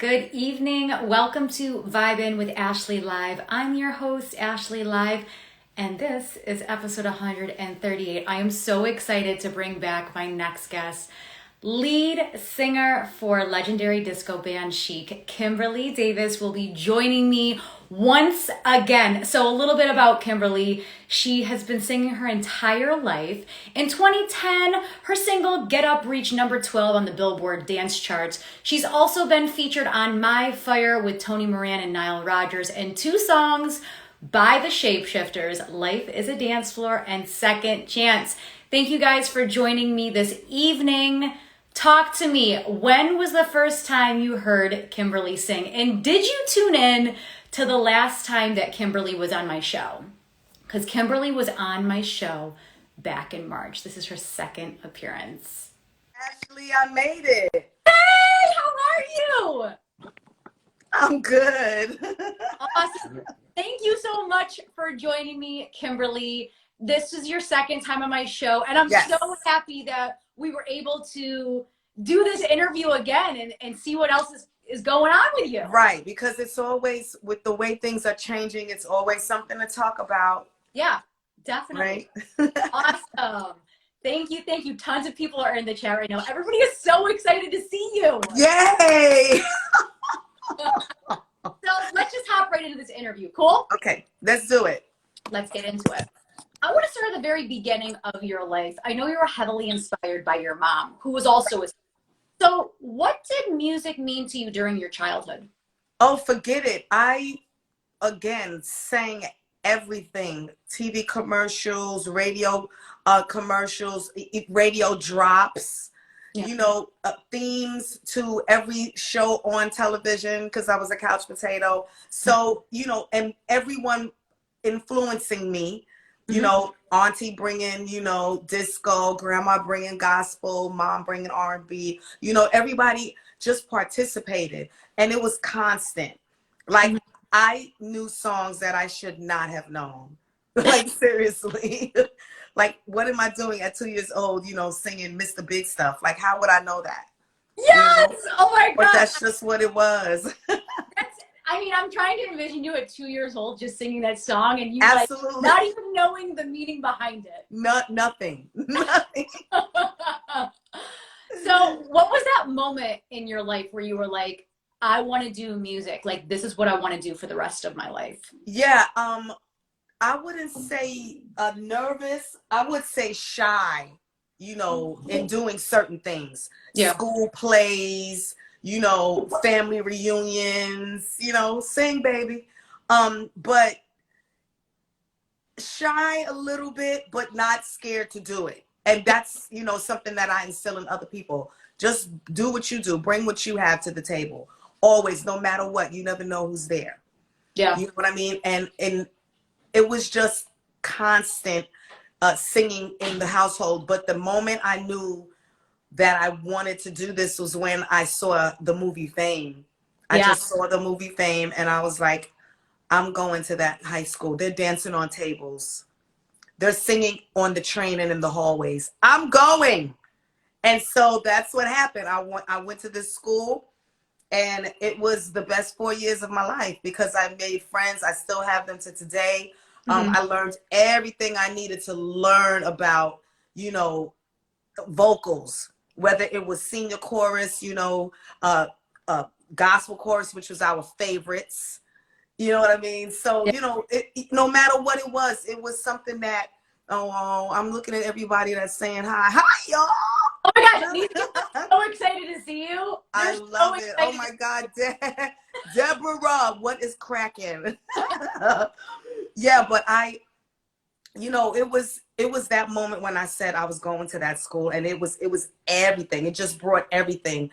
Good evening. Welcome to Vibin with Ashley Live. I'm your host, Ashley Live, and this is episode 138. I am so excited to bring back my next guest, lead singer for legendary disco band Chic, Kimberly Davis, will be joining me once again. So a little bit about Kimberly. She has been singing her entire life. In 2010, her single Get Up reached number 12 on the Billboard Dance charts. She's also been featured on My Fire with Tony Moran and Nile Rodgers, and two songs by the Shapeshifters, Life is a Dance Floor and Second Chance. Thank you guys for joining me this evening. Talk to me. When was the first time you heard Kimberly sing? And did you tune in to the last time that Kimberly was on my show? Because Kimberly was on my show back in March. This is her second appearance. Ashley, I made it. Hey, how are you? I'm good. Awesome. Thank you so much for joining me, Kimberly. This is your second time on my show, and I'm so happy that we were able to do this interview again and see what else is going on with you. Right, because it's always, with the way things are changing, it's always something to talk about. Yeah, definitely. Right? Awesome. Thank you. Thank you. Tons of people are in the chat right now. Everybody is so excited to see you. Yay! So let's just hop right into this interview. Cool? Okay, let's do it. Let's get into it. I want to start at the very beginning of your life. I know you were heavily inspired by your mom, who was also a... So what did music mean to you during your childhood? Oh, forget it. I, again, sang everything. TV commercials, radio commercials, radio drops, you know, themes to every show on television because I was a couch potato. So, you know, and everyone influencing me. You know, auntie bringing, you know, disco, grandma bringing gospel, mom bringing R&B, you know, everybody just participated and it was constant. Like I knew songs that I should not have known. Like seriously, like what am I doing at 2 years old, you know, singing Mr. Big Stuff? Like how would I know that? Yes! You know? Oh my God. But that's just what it was. I mean, I'm trying to envision you at 2 years old just singing that song and you like not even knowing the meaning behind it. Nothing. Nothing. So what was that moment in your life where you were like, I want to do music. Like, this is what I want to do for the rest of my life? Yeah. I wouldn't say nervous. I would say shy, you know, in doing certain things. Yeah. School plays, you know, family reunions, you know, sing baby. But shy a little bit, but not scared to do it. And that's, you know, something that I instill in other people. Just do what you do. Bring what you have to the table. Always, no matter what, you never know who's there. Yeah. You know what I mean? And it was just constant singing in the household. But the moment I knew that I wanted to do this was when I saw the movie Fame. I just saw the movie Fame and I was like, I'm going to that high school. They're dancing on tables. They're singing on the train and in the hallways. I'm going. And so that's what happened. I went to this school and it was the best 4 years of my life because I made friends. I still have them to today. I learned everything I needed to learn about, you know, vocals. Whether it was senior chorus, you know, gospel chorus, which was our favorites. You know what I mean? So, you know, no matter what it was something that, oh, I'm looking at everybody that's saying hi. Hi, y'all. Oh my God, these people are so excited to see you. I love it. Oh my God, Deborah, what is cracking? Yeah, but you know, it was that moment when I said I was going to that school, and it was everything. It just brought everything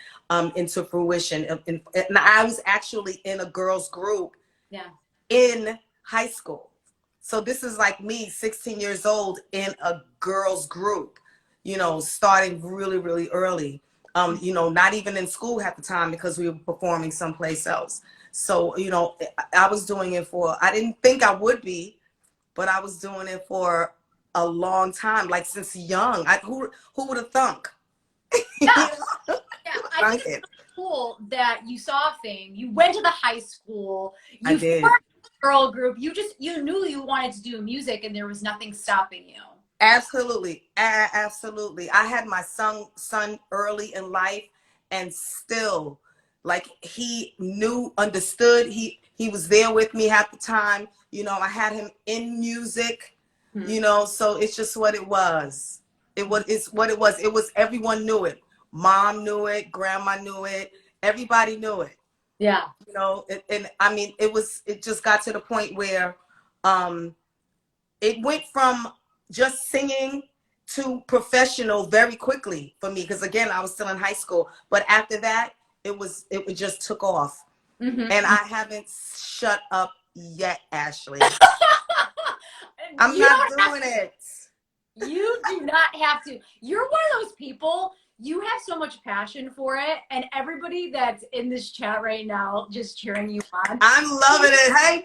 into fruition. And I was actually in a girls group in high school. So this is like me, 16 years old, in a girls group, you know, starting really, really early. You know, not even in school at the time because we were performing someplace else. So, you know, I was doing it I didn't think I would be, but I was doing it for a long time, like since young. Who would have thunk? Yeah. Yeah, I think cool that you saw Fame. You went to the high school. I You did. formed a girl group. You knew you wanted to do music, and there was nothing stopping you. Absolutely. Absolutely. I had my son early in life, and still, like, he knew, understood. He was there with me half the time. You know, I had him in music, you know, so it's just what it was. It's what it was. It was, everyone knew it. Mom knew it, grandma knew it, everybody knew it. Yeah. You know, and I mean, it just got to the point where it went from just singing to professional very quickly for me, because again, I was still in high school. But after that, it just took off. And I haven't shut up yet, Ashley. I'm not doing it. You do not have to. You're one of those people, you have so much passion for it, and everybody that's in this chat right now just cheering you on. I'm loving it. Hey,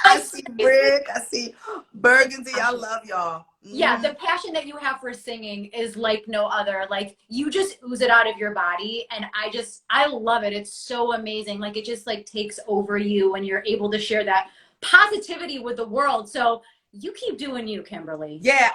I see Rick, I see Burgundy. I love y'all. Yeah, the passion that you have for singing is like no other. Like, you just ooze it out of your body, and I love it. It's so amazing. Like, it just like takes over you, and you're able to share that positivity with the world. So you keep doing you, Kimberly. Yeah,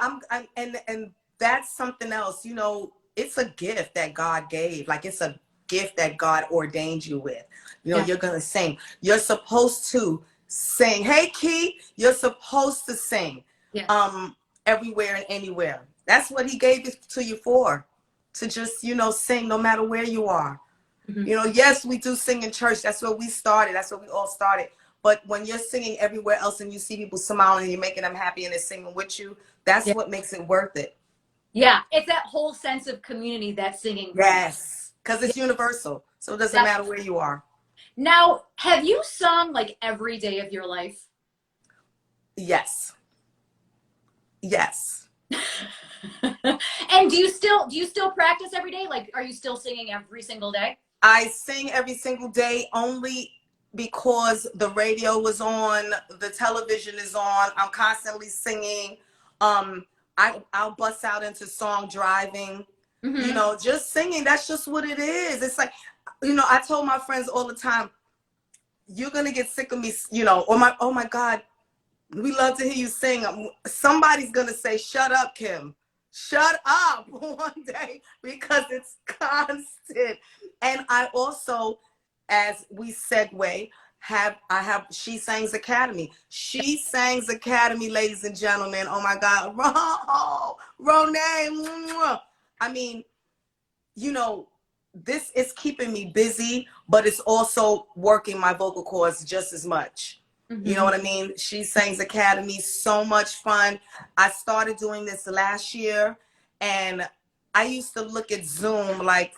and that's something else. You know, it's a gift that God gave. Like, it's a gift that God ordained you with. You know, you're gonna sing. You're supposed to sing. Hey, Key, you're supposed to sing. Yeah. Everywhere and anywhere. That's what he gave it to you for. To just, you know, sing no matter where you are. You know, yes, we do sing in church. That's where we started. That's where we all started. But when you're singing everywhere else and you see people smiling and you're making them happy and they're singing with you, that's what makes it worth it. Yeah, it's that whole sense of community that singing brings. Yes, because it's universal. So it doesn't matter where you are. Now, have you sung like every day of your life? Yes. Yes. And do you still practice every day? Like, are you still singing every single day? I sing every single day only because the radio was on, the television is on. I'm constantly singing. I'll bust out into song driving. You know, just singing. That's just what it is. It's like, you know, I told my friends all the time, you're gonna get sick of me, you know, oh my God, we love to hear you sing. Somebody's gonna say, shut up, Kim. Shut up one day, because it's constant. And I also, as we segue, I have She Sings Academy. She Sings Academy, ladies and gentlemen. Oh my God. Renee. I mean, you know, this is keeping me busy, but it's also working my vocal cords just as much. You know what I mean? She Sings Academy, so much fun. I started doing this last year, and I used to look at Zoom like,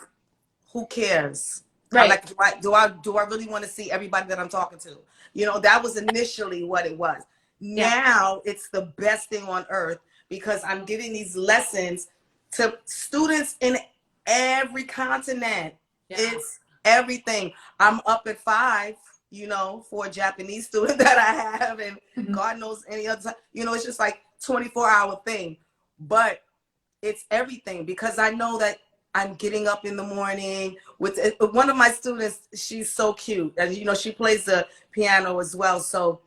who cares? Right. Like, do I really want to see everybody that I'm talking to? You know, that was initially what it was. Now it's the best thing on earth, because I'm giving these lessons to students in every continent. It's everything. I'm up at 5, you know, for a Japanese student that I have, and God knows any other time. You know, it's just like 24-hour thing. But it's everything, because I know that I'm getting up in the morning with one of my students. She's so cute, and you know, she plays the piano as well. So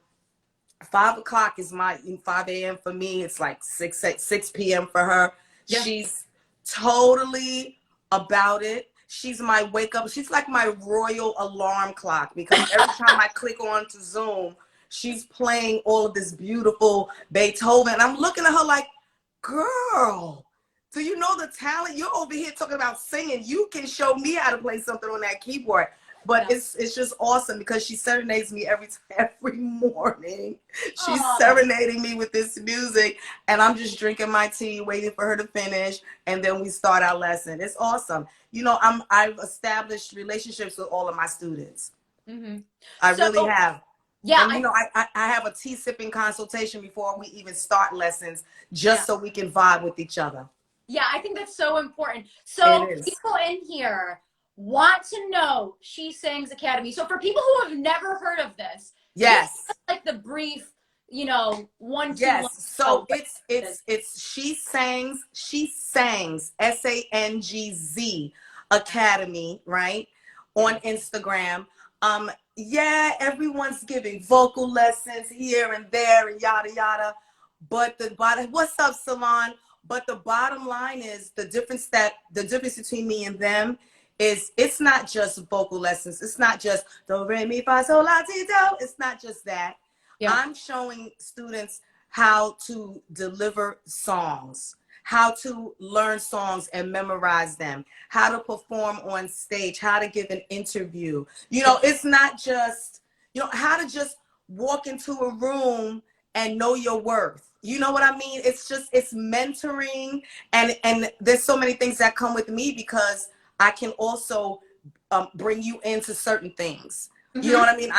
5 o'clock is 5 a.m. for me. It's like 6 p.m. for her. She's totally about it. She's my wake up. She's like my royal alarm clock, because every time I click on to Zoom, she's playing all of this beautiful Beethoven. And I'm looking at her like, girl, do you know the talent? You're over here talking about singing. You can show me how to play something on that keyboard. But it's just awesome, because she serenades me every morning. She's serenading me with this music, and I'm just drinking my tea, waiting for her to finish, and then we start our lesson. It's awesome. You know, I've established relationships with all of my students. I really have. Yeah. And you know, I have a tea sipping consultation before we even start lessons, just so we can vibe with each other. Yeah, I think that's so important. So people in here want to know She Sings Academy. So for people who have never heard of this, like the brief, you know, 1, 2. So it's She Sings, SANGZ Academy, right? on Instagram. Yeah, everyone's giving vocal lessons here and there and yada yada. But the bottom, what's up, Salon? But the bottom line is the difference between me and them is it's not just vocal lessons. It's not just do re mi fa sol la ti do. It's not just that. Yeah. I'm showing students how to deliver songs, how to learn songs and memorize them, how to perform on stage, how to give an interview. You know, it's not just, you know, how to just walk into a room and know your worth. You know what I mean? It's just, it's mentoring, and there's so many things that come with me because I can also bring you into certain things. You know what I mean?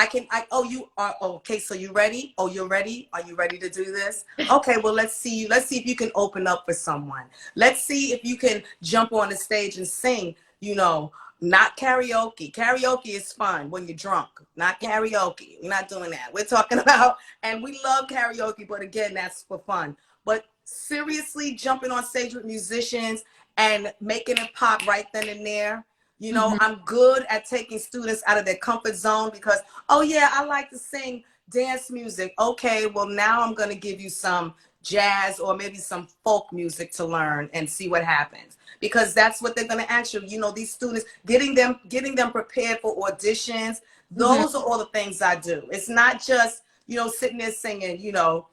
Oh, you are, okay, so you ready? Oh, you're ready? Are you ready to do this? Okay, well, let's see if you can open up for someone. Let's see if you can jump on the stage and sing, you know, not karaoke. Karaoke is fun when you're drunk, not karaoke. We're not doing that. We're talking about, and we love karaoke, but again, that's for fun. But seriously, jumping on stage with musicians and making it pop right then and there. You know, I'm good at taking students out of their comfort zone because, oh yeah, I like to sing dance music. Okay, well now I'm going to give you some jazz or maybe some folk music to learn and see what happens. Because that's what they're going to ask you. You know, these students, getting them prepared for auditions. Those are all the things I do. It's not just, you know, sitting there singing, you know,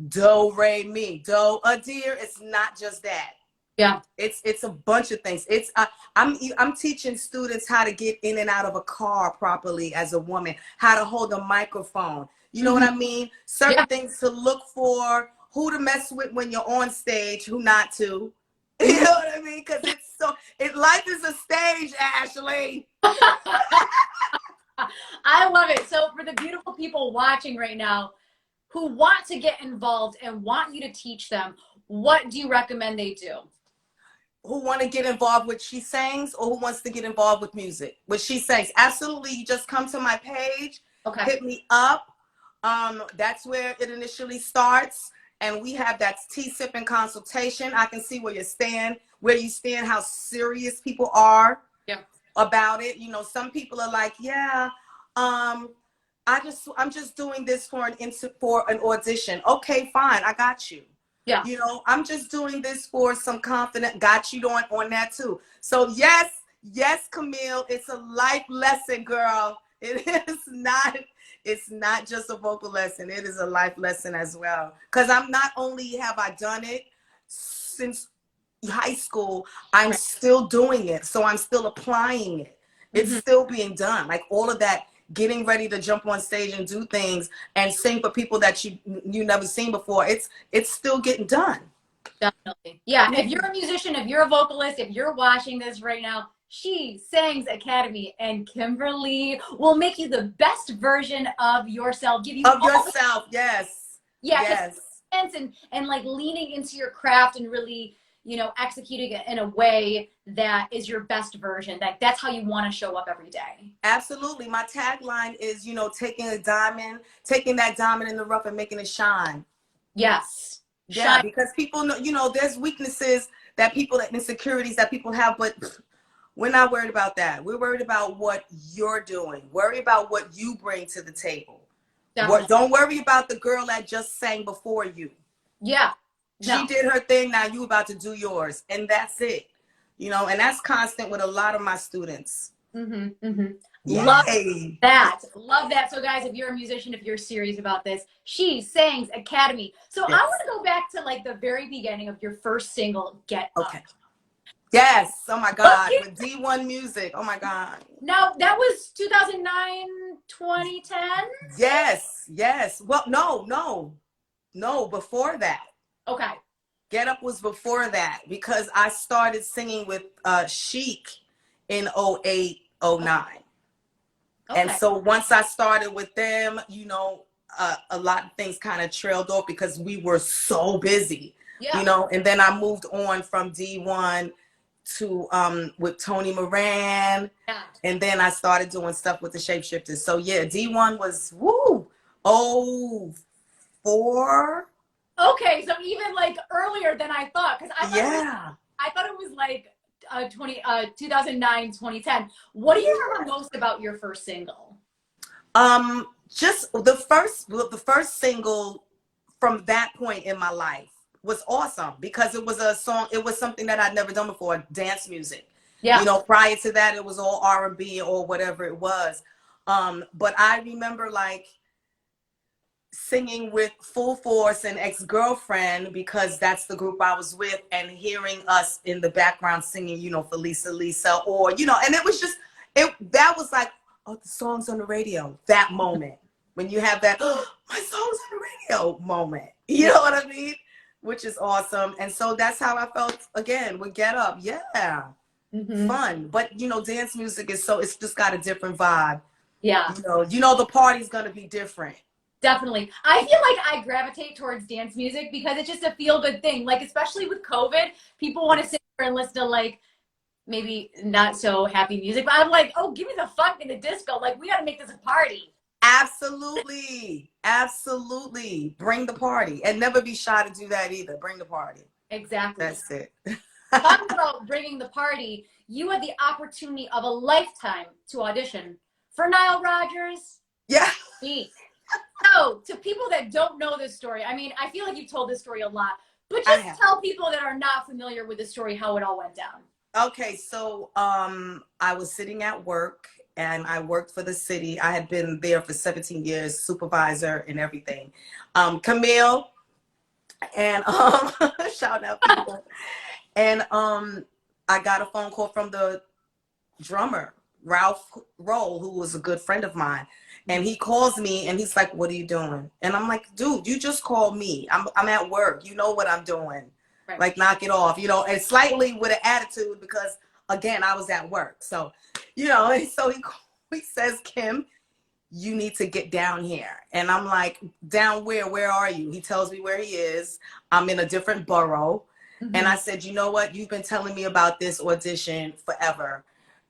do, re, mi, do, a dear. It's not just that. Yeah. It's a bunch of things. I'm teaching students how to get in and out of a car properly as a woman, how to hold a microphone. You know what I mean? Certain things to look for, who to mess with when you're on stage, who not to. You know what I mean? Because life is a stage, Ashley. I love it. So for the beautiful people watching right now who want to get involved and want you to teach them, what do you recommend they do? Who want to get involved with She Sings, or who wants to get involved with music? With She Sings, absolutely. You just come to my page, hit me up. That's where it initially starts, and we have that tea sipping consultation. I can see where you stand, how serious people are about it. You know, some people are like, yeah, I'm just doing this for an audition. Okay, fine, I got you. Yeah. You know, I'm just doing this for some confident, got you on that too. So yes, Camille, it's a life lesson, girl. It's not just a vocal lesson. It is a life lesson as well. Because I'm not only have I done it since high school, I'm still doing it. So I'm still applying it. It's still being done. Like all of that, getting ready to jump on stage and do things and sing for people that you never seen before. It's still getting done. Definitely. Yeah. If you're a musician, if you're a vocalist, if you're watching this right now, She Sings Academy and Kimberly will make you the best version of yourself. Give you yourself. Yes. Yeah. Yes. And like leaning into your craft and really, you know, executing it in a way that is your best version. That's how you want to show up every day. Absolutely. My tagline is, you know, taking that diamond in the rough and making it shine. Yes. Yeah, shine. because people know, you know, there's weaknesses insecurities that people have, but we're not worried about that. We're worried about what you're doing. Worry about what you bring to the table. Don't worry about the girl that just sang before you. Yeah. She did her thing, now you about to do yours. And that's it. You know, and that's constant with a lot of my students. Love that. Love that. So guys, if you're a musician, if you're serious about this, She Sings Academy. So I want to go back to like the very beginning of your first single, Get Up. Yes. Oh my God. With D1 Music. Oh my God. Now that was 2009, 2010? Yes. Well, no, before that. Okay. Get Up was before that because I started singing with Chic in 08, 09. Okay. And so once I started with them, you know, a lot of things kind of trailed off because we were so busy, you know, and then I moved on from D1 to with Tony Moran, and then I started doing stuff with the Shapeshifters. So yeah, D1 was 04. Okay, so even like earlier than I thought, because I thought it was like 2009, 2010. What do you remember most about your first single? Just the first single from that point in my life was awesome because it was a song. It was something that I'd never done before, dance music. Yeah. You know, prior to that, it was all R&B or whatever it was. But I remember like singing with Full Force and Ex-Girlfriend because that's the group I was with, and hearing us in the background singing, you know, for Lisa Lisa, or, you know, and it was just, that was like, oh, the song's on the radio, that moment. When you have that, oh, my song's on the radio moment. You know what I mean? Which is awesome. And so that's how I felt again with Get Up. Yeah. Fun. But, you know, dance music is it's just got a different vibe. Yeah. You know the party's going to be different. Definitely. I feel like I gravitate towards dance music because it's just a feel-good thing. Like, especially with COVID, people want to sit there and listen to, like, maybe not so happy music. But I'm like, oh, give me the funk and the disco. Like, we got to make this a party. Absolutely. Absolutely. Bring the party. And never be shy to do that either. Bring the party. Exactly. That's it. Talking about bringing the party, you had the opportunity of a lifetime to audition for Nile Rodgers. Yeah. Chic. So, to people that don't know this story, I mean, I feel like you've told this story a lot, but just tell people that are not familiar with the story how it all went down. Okay, so I was sitting at work, and I worked for the city. I had been there for 17 years, supervisor and everything. Camille, and shout out people. And I got a phone call from the drummer, Ralph Roll, who was a good friend of mine. And he calls me and he's like, what are you doing? And I'm like, dude, you just called me. I'm at work. You know what I'm doing. Right. Like, knock it off, you know, and slightly with an attitude because, again, I was at work. So, you know, and so he says, Kim, you need to get down here. And I'm like, down where? Where are you? He tells me where he is. I'm in a different borough. And I said, you know what? You've been telling me about this audition forever.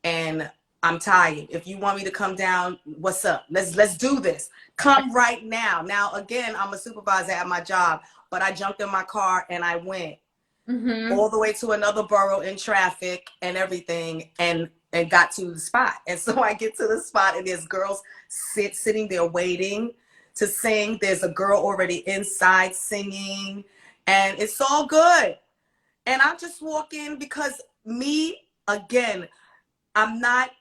And I'm tired. If you want me to come down, what's up? Let's do this. Come right now. Now, again, I'm a supervisor at my job, but I jumped in my car and I went all the way to another borough in traffic and everything, and got to the spot. And so I get to the spot and there's girls sitting there waiting to sing. There's a girl already inside singing, and it's all good. And I just walk in because me, again, I'm not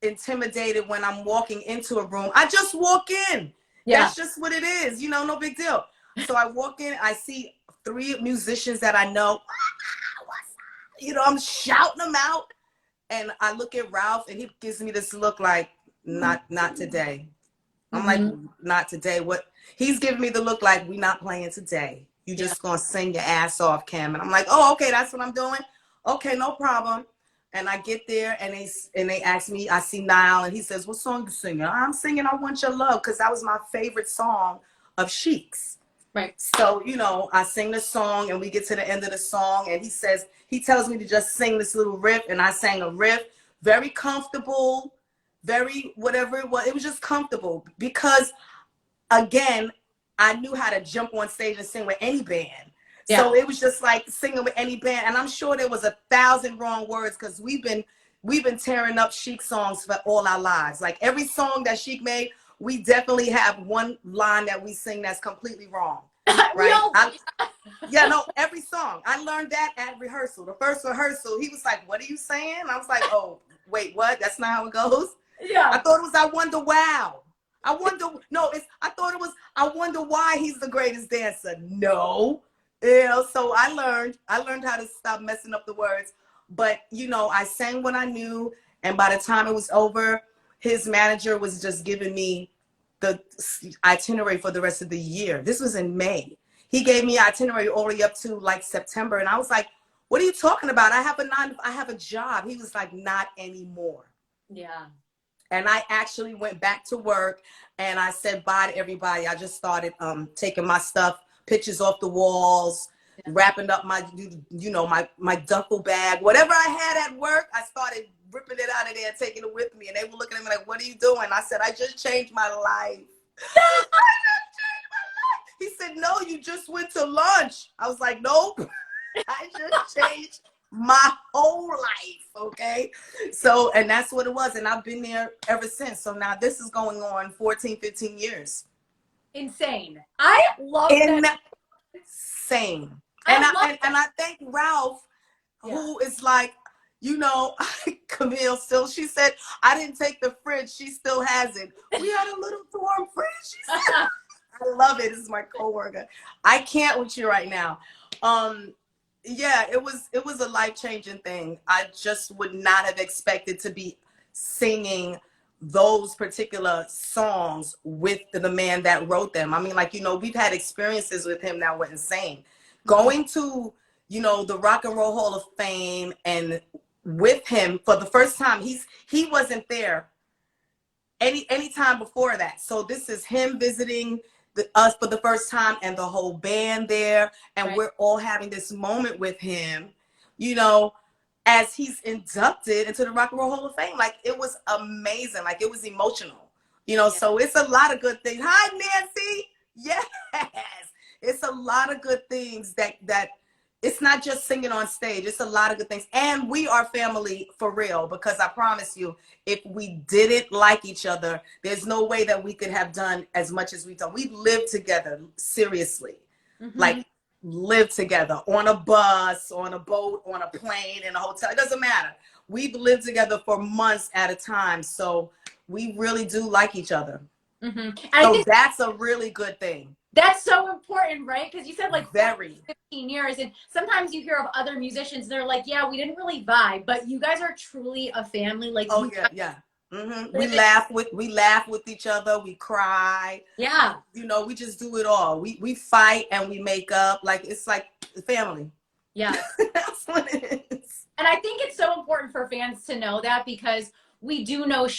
intimidated when I'm walking into a room. I just walk in. Yeah. That's just what it is. You know, no big deal. So I walk in, I see 3 musicians that I know. You know, I'm shouting them out. And I look at Ralph and he gives me this look like, not today. I'm like, not today. What? He's giving me the look like, we not playing today. You just gonna sing your ass off, Kim. And I'm like, oh, okay, that's what I'm doing. Okay, no problem. And I get there and they ask me, I see Nile and he says, what song you singing? I'm singing I Want Your Love because that was my favorite song of Chic's. Right. So, you know, I sing the song and we get to the end of the song and he tells me to just sing this little riff, and I sang a riff, very comfortable, very whatever it was. It was just comfortable because, again, I knew how to jump on stage and sing with any band. Yeah. So it was just like singing with any band. And I'm sure there was 1,000 wrong words because we've been tearing up Chic songs for all our lives. Like every song that Chic made, we definitely have one line that we sing that's completely wrong. Right? Every song. I learned that at rehearsal. The first rehearsal, he was like, what are you saying? I was like, oh, wait, what? That's not how it goes? Yeah. I thought it was I Wonder Wow. I thought it was I wonder why he's the greatest dancer. No. You know, so I learned how to stop messing up the words. But, you know, I sang what I knew. And by the time it was over, his manager was just giving me the itinerary for the rest of the year. This was in May. He gave me itinerary all the way up to like September. And I was like, what are you talking about? I have a job. He was like, not anymore. Yeah. And I actually went back to work and I said bye to everybody. I just started taking my stuff, pictures off the walls, wrapping up my, my duffel bag, whatever I had at work. I started ripping it out of there and taking it with me. And they were looking at me like, what are you doing? I said, I just changed my life. I just changed my life. He said, no, you just went to lunch. I was like, nope. I just changed my whole life, okay? So, and that's what it was. And I've been there ever since. So now this is going on 14, 15 years. Insane. I love that. Insane. And I thank Ralph, who is like, you know, Camille still, she said, I didn't take the fridge. She still has it. We had a little dorm fridge. She said, I love it. This is my coworker. I can't with you right now. Yeah, it was a life-changing thing. I just would not have expected to be singing those particular songs with the man that wrote them. I mean, like, you know, we've had experiences with him that were insane. Going to, you know, the Rock and Roll Hall of Fame and with him for the first time, he wasn't there any time before that. So this is him visiting us for the first time and the whole band there. And we're all having this moment with him, you know, as he's inducted into the Rock and Roll Hall of Fame. Like, it was amazing. Like, it was emotional, you know. So it's a lot of good things. Hi, Nancy. Yes. It's a lot of good things that it's not just singing on stage. It's a lot of good things. And we are family for real, because I promise you, if we didn't like each other, there's no way that we could have done as much as we've done. We've lived together, seriously. Like, lived together on a bus, on a boat, on a plane, in a hotel. It doesn't matter. We've lived together for months at a time. So we really do like each other. So that's a really good thing. That's so important, right? Because you said like very 15 years, and sometimes you hear of other musicians, they're like, yeah, we didn't really vibe, but you guys are truly a family. Like, we laugh with each other, we cry, you know, we just do it all. We fight and we make up. Like, it's like family. That's what it is. And I think it's so important for fans to know that, because we do know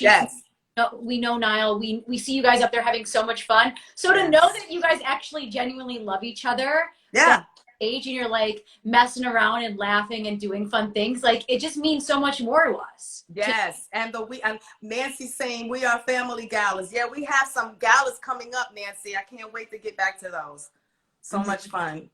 we know Niall. We see you guys up there having so much fun. So to know that you guys actually genuinely love each other, age, and you're like messing around and laughing and doing fun things, like, it just means so much more to us. Yes, and Nancy's saying we are family galas. Yeah, we have some galas coming up, Nancy. I can't wait to get back to those. So much fun.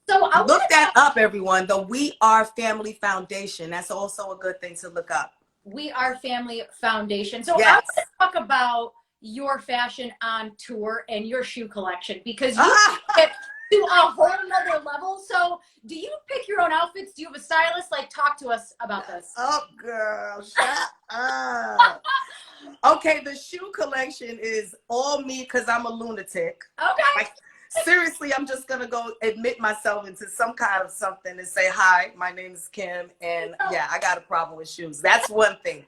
So look that up, everyone. The We Are Family Foundation. That's also a good thing to look up. We Are Family Foundation. So I want to talk about your fashion on tour and your shoe collection, because you get to a whole nother level. So do you pick your own outfits? Do you have a stylist? Like, talk to us about this. Oh, girl, shut up. Okay, the shoe collection is all me, because I'm a lunatic. Okay. Like, seriously, I'm just gonna go admit myself into some kind of something and say, hi, my name is Kim, and yeah, I got a problem with shoes. That's one thing.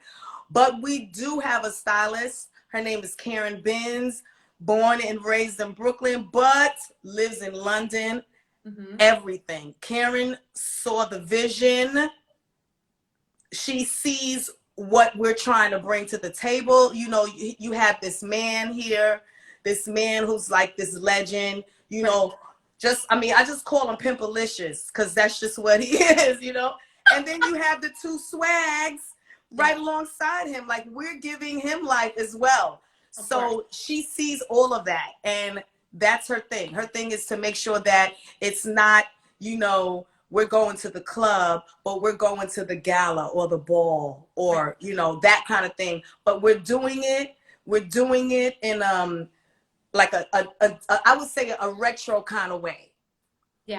But we do have a stylist. Her name is Karen Benz, born and raised in Brooklyn, but lives in London. Everything. Karen saw the vision. She sees what we're trying to bring to the table. You know, you have this man here, this man who's like this legend. You know, I just call him Pimpalicious, because that's just what he is, you know. And then you have the two swags right alongside him. Like, we're giving him life as well. So she sees all of that, and that's her thing. Her thing is to make sure that it's not, you know, we're going to the club, but we're going to the gala or the ball, or, you know, that kind of thing. But we're doing it in like I would say a retro kind of way.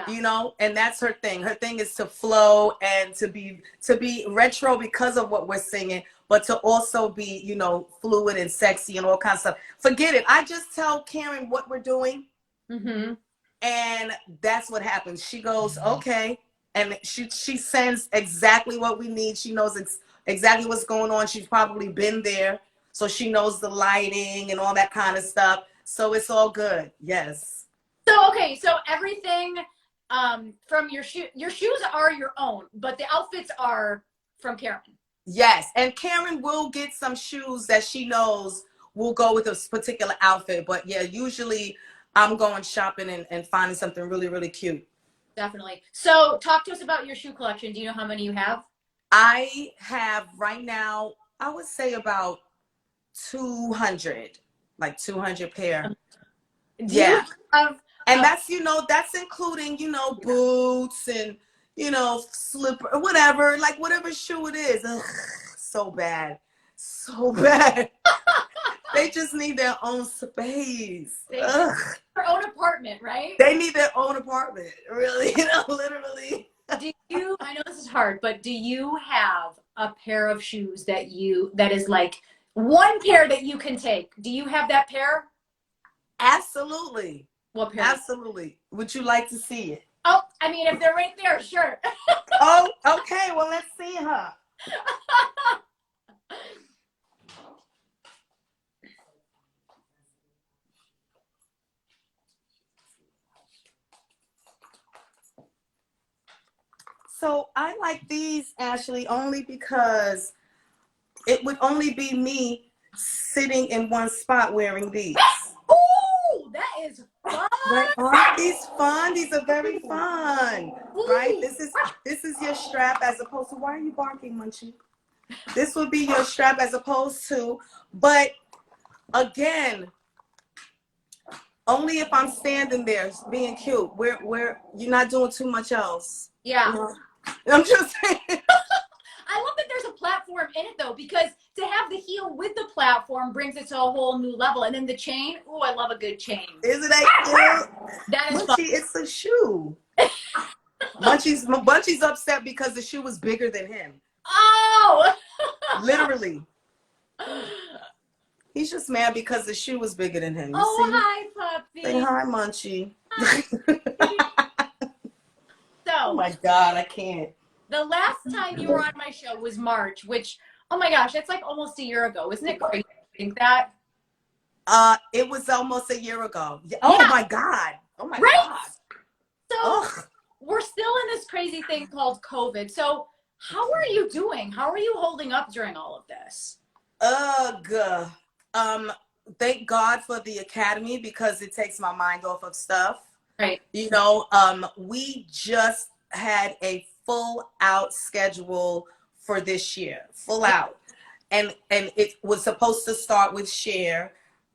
You know, and that's her thing. Her thing is to flow and to be retro because of what we're singing, but to also be, you know, fluid and sexy and all kinds of stuff. Forget it. I just tell Karen what we're doing, and that's what happens. She goes, okay, and she sends exactly what we need. She knows exactly what's going on. She's probably been there, so she knows the lighting and all that kind of stuff. So it's all good. Yes. So, okay. So everything from your shoes are your own, but the outfits are from Karen. Yes. And Karen will get some shoes that she knows will go with a particular outfit. But yeah, usually I'm going shopping and finding something really, really cute. Definitely. So talk to us about your shoe collection. Do you know how many you have? I have right now, I would say about 200. Like 200 pair. And that's, you know, that's including, you know, boots and, you know, slipper, whatever, like whatever shoe it is. Ugh, so bad. So bad. They just need their own space. Their own apartment, right? They need their own apartment, really, you know, literally. I know this is hard, but do you have a pair of shoes that is like one pair that you can take? Do you have that pair? Absolutely. What pair? Absolutely. Would you like to see it? Oh, I mean, if they're right there, sure. Oh, okay. Well, let's see her. So I like these, Ashley, only because it would only be me sitting in one spot wearing these. Oh, that is fun. Right? Aren't these fun? These are very fun. Ooh. Right? This is your strap as opposed to, why are you barking, Munchie? This would be your strap as opposed to, but again, only if I'm standing there being cute. Where you're not doing too much else. Yeah. You know? I'm just saying. I love that there's a platform in it though, because to have the heel with the platform brings it to a whole new level. And then the chain, oh, I love a good chain. Isn't that cute? That is Munchie, fun. it's a shoe. Munchie's upset because the shoe was bigger than him. Oh! Literally. He's just mad because the shoe was bigger than him. Oh, see? Hi, puppy. Say hi, Munchie. Hi. So, oh my God, I can't. The last time you were on my show was March, which, oh my gosh, that's like almost a year ago. Isn't it crazy to think that? It was almost a year ago. Oh yeah. My God. Oh my God. So we're still in this crazy thing called COVID. So how are you doing? How are you holding up during all of this? Thank God for the Academy because it takes my mind off of stuff. Right. You know, we just had a full out schedule for this year, full out. And it was supposed to start with Share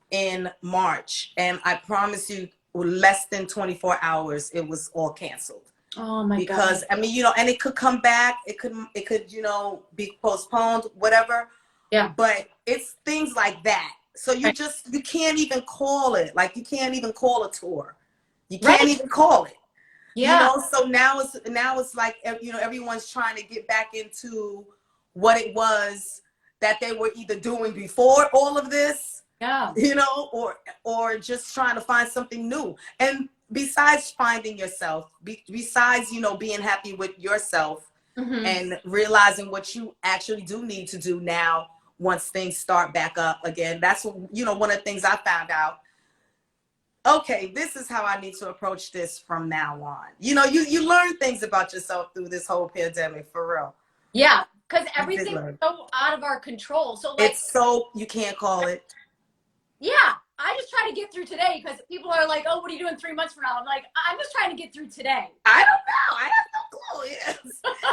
in March. And I promise you, less than 24 hours, it was all canceled. Oh my God. Because, I mean, you know, and it could come back. It could, you know, be postponed, whatever. Yeah. But it's things like that. So you can't even call it. Like, you can't even call a tour. You can't even call it. Yeah. You know, so now it's like, you know, everyone's trying to get back into what it was that they were either doing before all of this, you know, or just trying to find something new. And besides finding yourself, besides, you know, being happy with yourself and realizing what you actually do need to do now once things start back up again. That's, you know, one of the things I found out. Okay, this is how I need to approach this from now on. You know, you learn things about yourself through this whole pandemic, for real. Yeah, because everything's so out of our control. So like, it's so, you can't call it. Yeah, I just try to get through today because people are like, oh, what are you doing 3 months from now? I'm like, I'm just trying to get through today. I don't know. I have no clue. Yes.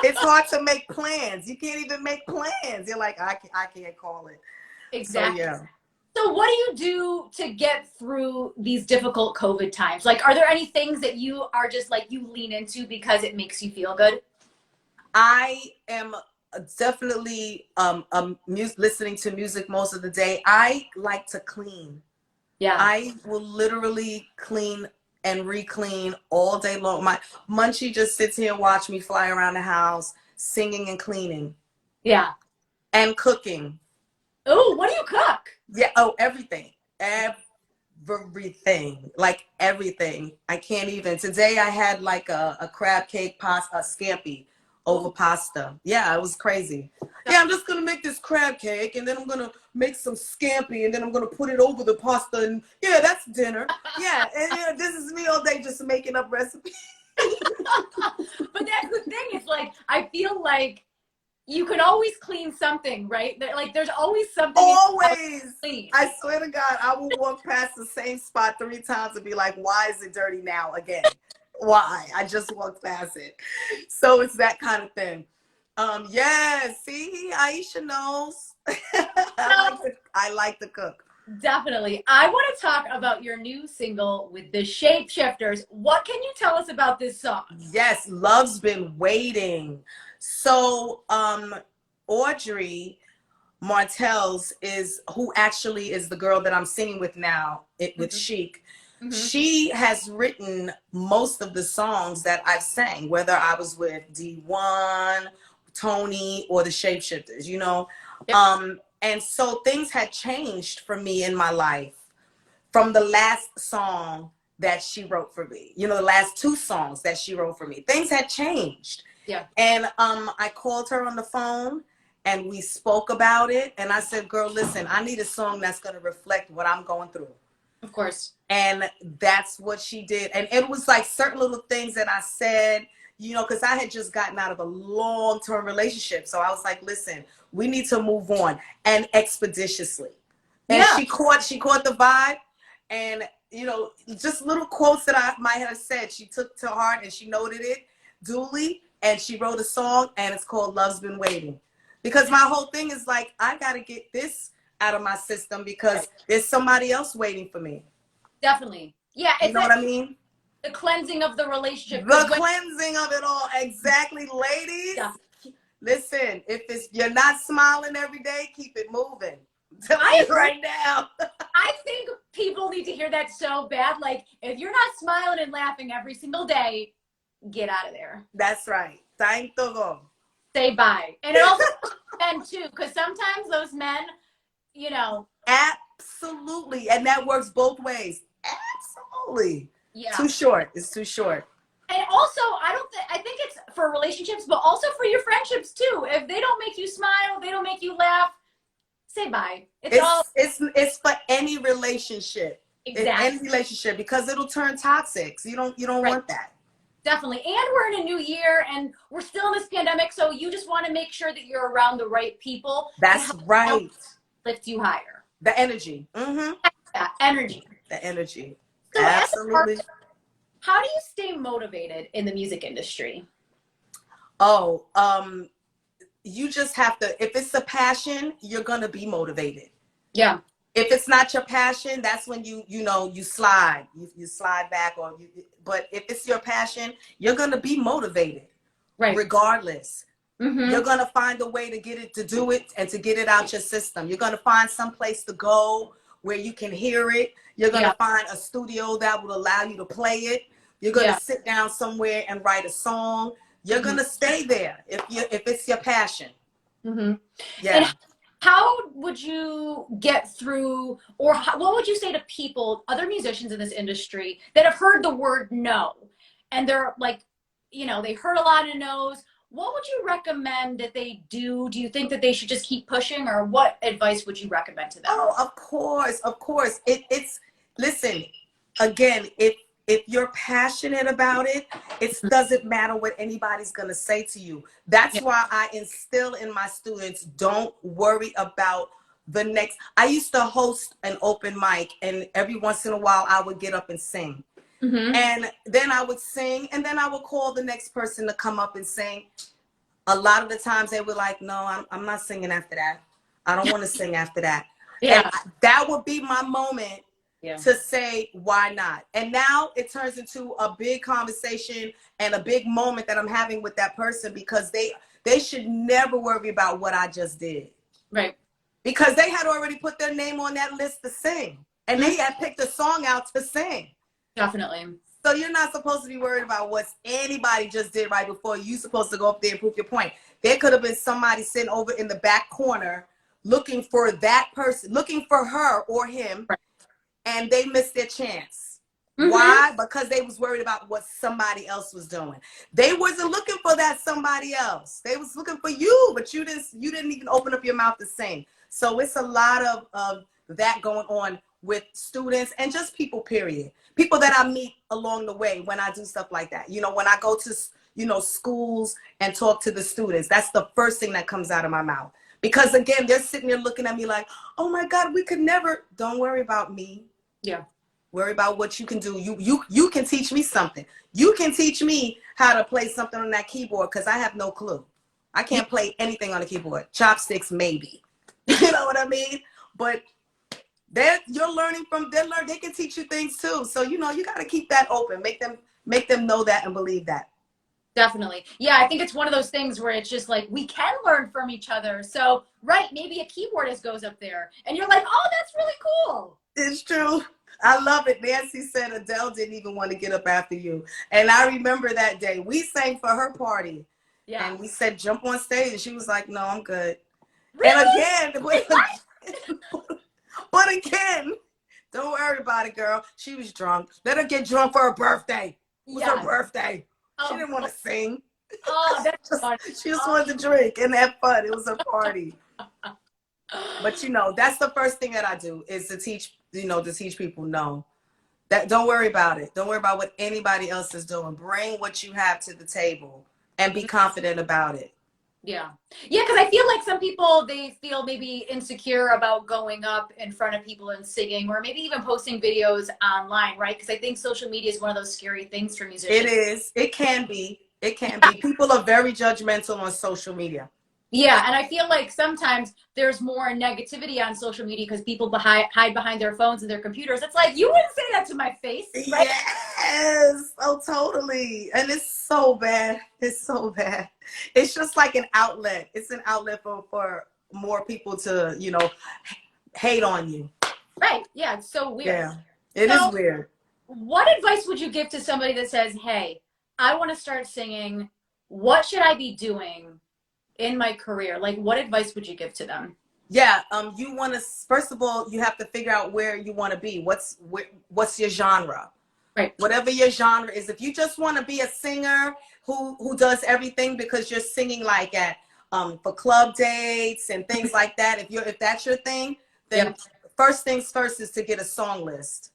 It's hard to make plans. You can't even make plans. You're like, I can't call it. Exactly. So, yeah. So what do you do to get through these difficult COVID times? Like, are there any things that you are just like, you lean into because it makes you feel good? I am definitely listening to music most of the day. I like to clean. Yeah. I will literally clean and re-clean all day long. My Munchie just sits here and watch me fly around the house, singing and cleaning. Yeah. And cooking. Oh, what do you cook? Yeah. Oh, everything. Everything. Like everything. I can't even. Today I had like a crab cake pasta, a scampi over pasta. Yeah, it was crazy. Yeah, I'm just going to make this crab cake and then I'm going to make some scampi and then I'm going to put it over the pasta and yeah, that's dinner. Yeah, and yeah, this is me all day just making up recipes. But that's the thing. It's like, I feel like you can always clean something, right? Like there's always something. Always. I swear to God, I will walk past the same spot 3 times and be like, why is it dirty now again? Why? I just walked past it. So it's that kind of thing. Yeah, see, Aisha knows. I like to cook. Definitely. I want to talk about your new single with the Shapeshifters. What can you tell us about this song? Yes, Love's Been Waiting. So, Audrey Martell's is who actually is the girl that I'm singing with now, with Chic. She has written most of the songs that I've sang, whether I was with D1, Tony, or the Shapeshifters, you know. Yep. And so things had changed for me in my life from the last song that she wrote for me. You know, the last two songs that she wrote for me. Things had changed. Yeah. And I called her on the phone and we spoke about it. And I said, girl, listen, I need a song that's going to reflect what I'm going through. Of course. And that's what she did. And it was like certain little things that I said, you know, because I had just gotten out of a long-term relationship. So I was like, listen, we need to move on, and expeditiously. And Yeah. she caught the vibe. And, you know, just little quotes that I might have said, she took to heart and she noted it duly. And she wrote a song, and it's called Love's Been Waiting. Because my whole thing is like, I got to get this out of my system because there's somebody else waiting for me. Definitely. Yeah. You know what I mean? The cleansing of the relationship. The cleansing of it all. Exactly, ladies. Yeah. Listen, if you're not smiling every day, keep it moving. Tell me right now. I think people need to hear that so bad. Like, if you're not smiling and laughing every single day, get out of there. That's right. Time to go. Say bye. And it also men too, because sometimes those men, you know. Absolutely. And that works both ways. Absolutely. Yeah. Too short. It's too short. And also, I think it's for relationships, but also for your friendships too. If they don't make you smile, they don't make you laugh, say bye. It's for any relationship. Exactly. Any relationship, because it'll turn toxic. So you don't Right. want that. Definitely. And we're in a new year and we're still in this pandemic, so you just want to make sure that you're around the right people. That's right. Lift you higher. The energy. Mm-hmm. That energy. The energy. So absolutely. As a artist, how do you stay motivated in the music industry? Oh, you just have to, if it's a passion, you're going to be motivated. Yeah. If it's not your passion, that's when you slide. You slide back, but if it's your passion, you're going to be motivated. Right. Regardless. Mm-hmm. You're going to find a way to do it and to get it out your system. You're going to find some place to go where you can hear it. You're going to find a studio that will allow you to play it. You're going to sit down somewhere and write a song. You're going to stay there if it's your passion. Mm-hmm. Yeah. And how would you get through, or what would you say to people, other musicians in this industry that have heard the word no, and they're like, you know, they heard a lot of no's. What would you recommend that they do? Do you think that they should just keep pushing, or what advice would you recommend to them? Oh, of course. It's listen, again, if you're passionate about it, it doesn't matter what anybody's going to say to you. That's why I instill in my students, don't worry about the next. I used to host an open mic, and every once in a while I would get up and sing. Mm-hmm. And then I would sing, and then I would call the next person to come up and sing. A lot of the times they were like, no, I'm not singing after that. I don't want to sing after that. Yeah. And that would be my moment to say, why not? And now it turns into a big conversation and a big moment that I'm having with that person, because they should never worry about what I just did. Right. Because they had already put their name on that list to sing, and they had picked a song out to sing. Definitely. So you're not supposed to be worried about what anybody just did right before. You're supposed to go up there and prove your point. There could have been somebody sitting over in the back corner looking for that person, looking for her or him, and they missed their chance. Mm-hmm. Why? Because they was worried about what somebody else was doing. They wasn't looking for that somebody else. They was looking for you, but you didn't even open up your mouth to sing. So it's a lot of that going on with students and just people, period. People that I meet along the way when I do stuff like that. You know, when I go to, schools and talk to the students, that's the first thing that comes out of my mouth. Because again, they're sitting there looking at me like, oh my God, we could never. Don't worry about me. Yeah. Worry about what you can do. You can teach me something. You can teach me how to play something on that keyboard, because I have no clue. I can't play anything on the keyboard. Chopsticks, maybe. You know what I mean? But You're learning from them. They can teach you things too. So you know, you got to keep that open. Make them know that and believe that. Definitely. Yeah, I think it's one of those things where it's just like we can learn from each other. So, right, maybe a keyboardist goes up there and you're like, oh, that's really cool. It's true. I love it. Nancy said Adele didn't even want to get up after you. And I remember that day. We sang for her party. Yeah. And we said, jump on stage. And she was like, no, I'm good. Really? And again, but again, don't worry about it, girl. She was drunk. Let her get drunk for her birthday. It was her birthday. She didn't want to sing. Oh, that's funny. She just wanted to drink and have fun. It was a party. But you know, that's the first thing that I do is to teach people no. That don't worry about it. Don't worry about what anybody else is doing. Bring what you have to the table and be confident about it. Yeah. Yeah, because I feel like some people, they feel maybe insecure about going up in front of people and singing, or maybe even posting videos online, right? Because I think social media is one of those scary things for musicians. It is. It can be. It can be. People are very judgmental on social media. Yeah, and I feel like sometimes there's more negativity on social media because people hide behind their phones and their computers. It's like, you wouldn't say that to my face, right? Yes, oh, totally. And it's so bad. It's so bad. It's just like an outlet. It's an outlet for more people to, you know, hate on you. Right, yeah, it's so weird. Yeah, it is weird. What advice would you give to somebody that says, hey, I want to start singing. What should I be doing in my career? Like, what advice would you give to them? Yeah, you want to, first of all, you have to figure out where you want to be. What's your genre? Right. Whatever your genre is. If you just want to be a singer who does everything because you're singing like at for club dates and things like that, if that's your thing, then first things first is to get a song list.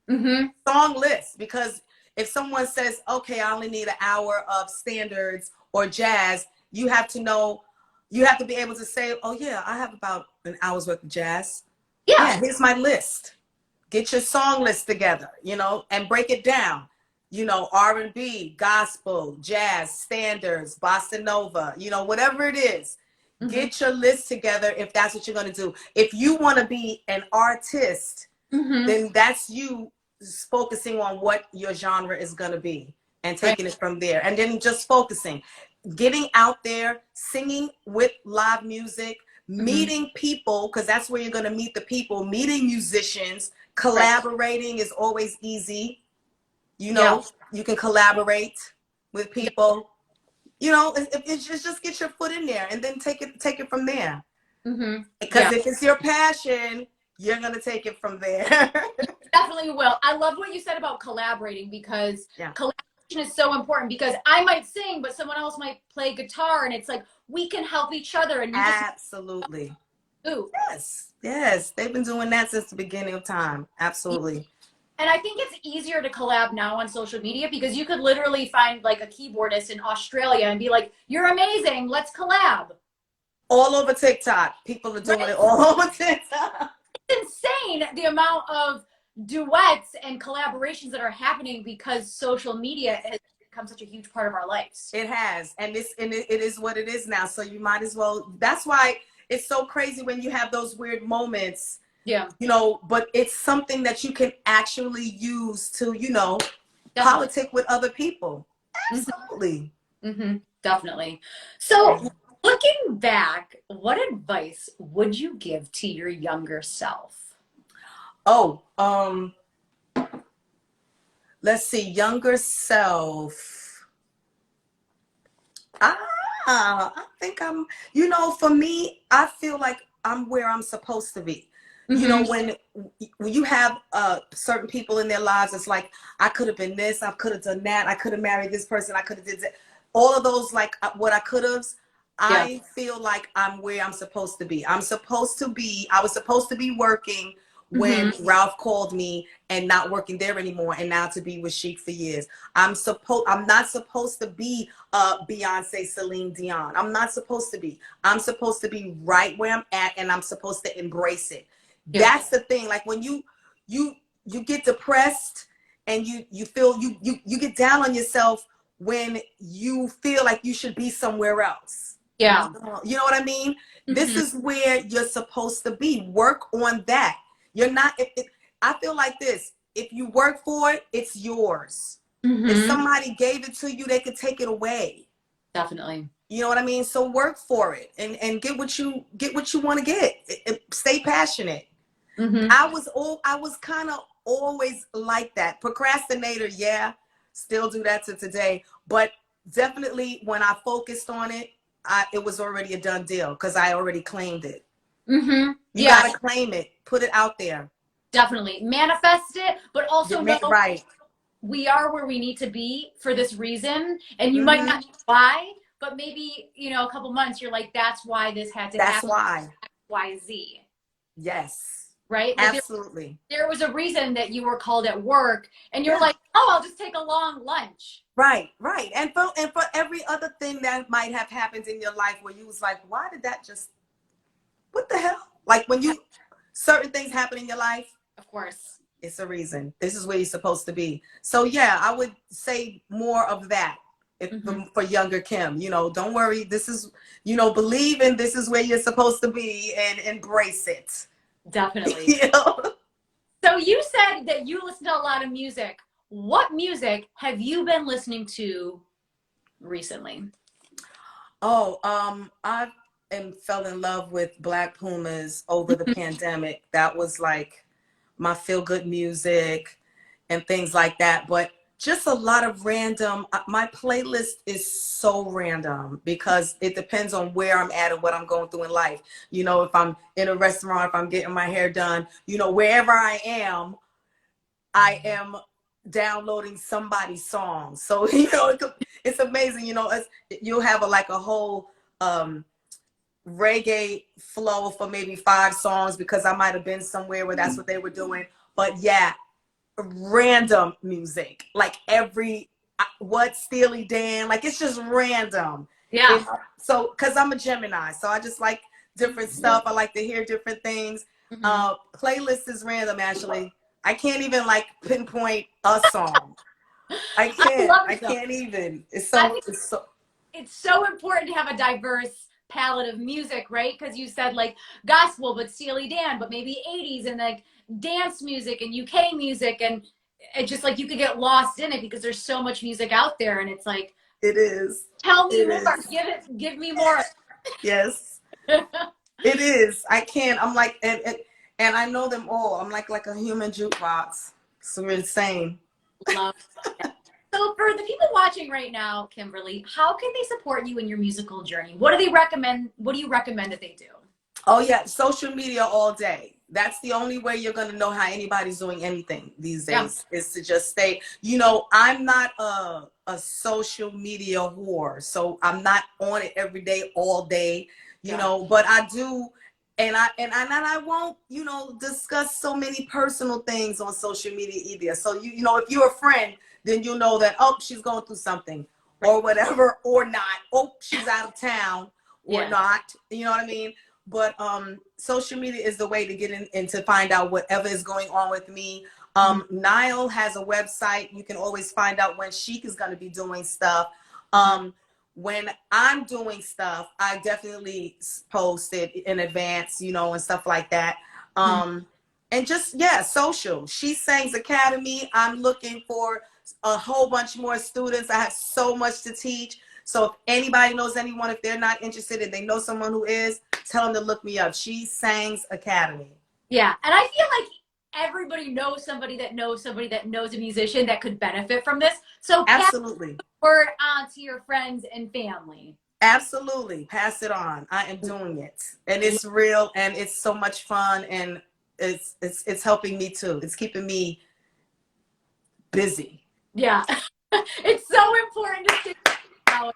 Mm-hmm. Song list, because if someone says, okay, I only need an hour of standards or jazz, you have to know, you have to be able to say, oh yeah, I have about an hour's worth of jazz. Yeah, here's my list. Get your song list together, you know, and break it down. You know, R&B, gospel, jazz, standards, bossa nova, you know, whatever it is. Mm-hmm. Get your list together if that's what you're going to do. If you want to be an artist, then that's you focusing on what your genre is going to be and taking it from there. And then just focusing. Getting out there, singing with live music, meeting people, because that's where you're going to meet the people, meeting musicians, collaborating is always easy. You know, you can collaborate with people. You know, it's just get your foot in there and then take it from there. Because if it's your passion, you're going to take it from there. Definitely will. I love what you said about collaborating, because collaboration is so important, because I might sing, but someone else might play guitar, and it's like, we can help each other. And absolutely. Yes. They've been doing that since the beginning of time. Absolutely. And I think it's easier to collab now on social media, because you could literally find like a keyboardist in Australia and be like, you're amazing, let's collab. All over TikTok. People are doing it all over TikTok. It's insane the amount of duets and collaborations that are happening because social media has become such a huge part of our lives. It has, and it is what it is now. So you might as well. That's why it's so crazy when you have those weird moments. Yeah. You know, but it's something that you can actually use to, you know, politic with other people. Absolutely. Definitely. So looking back, what advice would you give to your younger self? Oh, let's see, younger self. I think I'm, you know, for me, I feel like I'm where I'm supposed to be. You know, when you have certain people in their lives, it's like, I could have been this, I could have done that, I could have married this person, I could have did that. All of those, like what I could have, I feel like I'm where I'm supposed to be. I was supposed to be working when Ralph called me and not working there anymore, and now to be with Chic for years. I'm not supposed to be Beyonce, Celine Dion. I'm not supposed to be. I'm supposed to be right where I'm at, and I'm supposed to embrace it. That's the thing. Like when you get depressed and you feel you get down on yourself when you feel like you should be somewhere else. You know what I mean? This is where you're supposed to be. Work on that. You're not, I feel like this. If you work for it, it's yours. Mm-hmm. If somebody gave it to you, they could take it away. Definitely. You know what I mean? So work for it and get what you want to get. Stay passionate. Mm-hmm. I was kind of always like that. Procrastinator, yeah. Still do that to today. But definitely when I focused on it, it was already a done deal because I already claimed it. Mm-hmm. You gotta claim it. Put it out there. Definitely. Manifest it, but also know right. we are where we need to be for this reason. And you might not know why, but maybe, you know, a couple months you're like, that's why this had to happen. That's why. X, Y, Z. Yes. Right? Like absolutely. There was a reason that you were called at work and you're like, oh, I'll just take a long lunch. Right. And for every other thing that might have happened in your life where you was like, why did that just, what the hell? Like when certain things happen in your life. Of course. It's a reason. This is where you're supposed to be. So yeah, I would say more of that for younger Kim. You know, don't worry. This is, you know, believe in this is where you're supposed to be and embrace it. Definitely. You know? So you said that you listen to a lot of music. What music have you been listening to recently? Oh, I fell in love with Black Pumas over the pandemic. That was like my feel-good music and things like that. But just a lot of random, my playlist is so random because it depends on where I'm at and what I'm going through in life. You know, if I'm in a restaurant, if I'm getting my hair done, you know, wherever I am downloading somebody's song. So, you know, it's amazing. You know, you'll have a whole reggae flow for maybe 5 songs because I might have been somewhere where that's what they were doing. But yeah, random music, like Steely Dan, like it's just random. Yeah. So, cause I'm a Gemini, so I just like different stuff. I like to hear different things. Playlist is random, actually. I can't even like pinpoint a song. I can't even. It's so important to have a diverse palette of music, right? Because you said like gospel, but Steely Dan, but maybe 80s and like dance music and UK music, and it's just like you could get lost in it because there's so much music out there, and it's like it is. Tell me more. Give me more. Yes. It is. I can't. I'm like, and I know them all. I'm like a human jukebox. So insane. Love it. So for the people watching right now, Kimberly, how can they support you in your musical journey? What do they recommend? What do you recommend that they do? Oh yeah, social media all day. That's the only way you're going to know how anybody's doing anything these days, is to just stay. You know, I'm not a social media whore, so I'm not on it every day, all day, you know, but I do. And I won't, you know, discuss so many personal things on social media either. So, you know, if you're a friend, then you'll know that, oh, she's going through something or whatever, or not. Oh, she's out of town or not. You know what I mean? But social media is the way to get in and to find out whatever is going on with me. Niall has a website. You can always find out when Chic is going to be doing stuff. When I'm doing stuff, I definitely post it in advance, you know, and stuff like that. And just, social. She Sings Academy. I'm looking for a whole bunch more students. I have so much to teach. So if anybody knows anyone, if they're not interested and they know someone who is, tell them to look me up. She Sings Academy. Yeah. And I feel like everybody knows somebody that knows somebody that knows a musician that could benefit from this. So absolutely. Pass the word on to your friends and family. Absolutely. Pass it on. I am doing it. And it's real and it's so much fun, and it's helping me too. It's keeping me busy. Yeah. It's so important to stay out.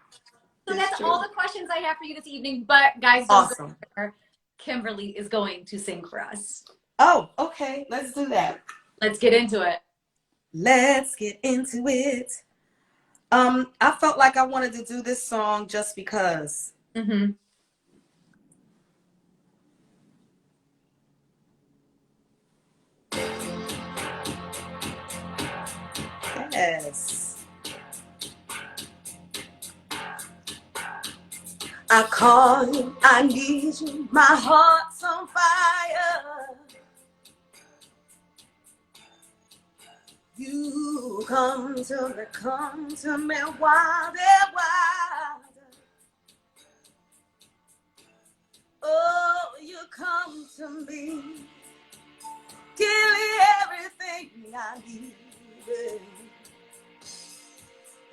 So that's all the questions I have for you this evening. But guys, awesome. Kimberly is going to sing for us. Oh, okay. Let's do that. Let's get into it. Let's get into it. I felt like I wanted to do this song just because. Yes. I call you, I need you, my heart's on fire. You come to me while they're wild. Oh, you come to me, give me everything I need. Baby.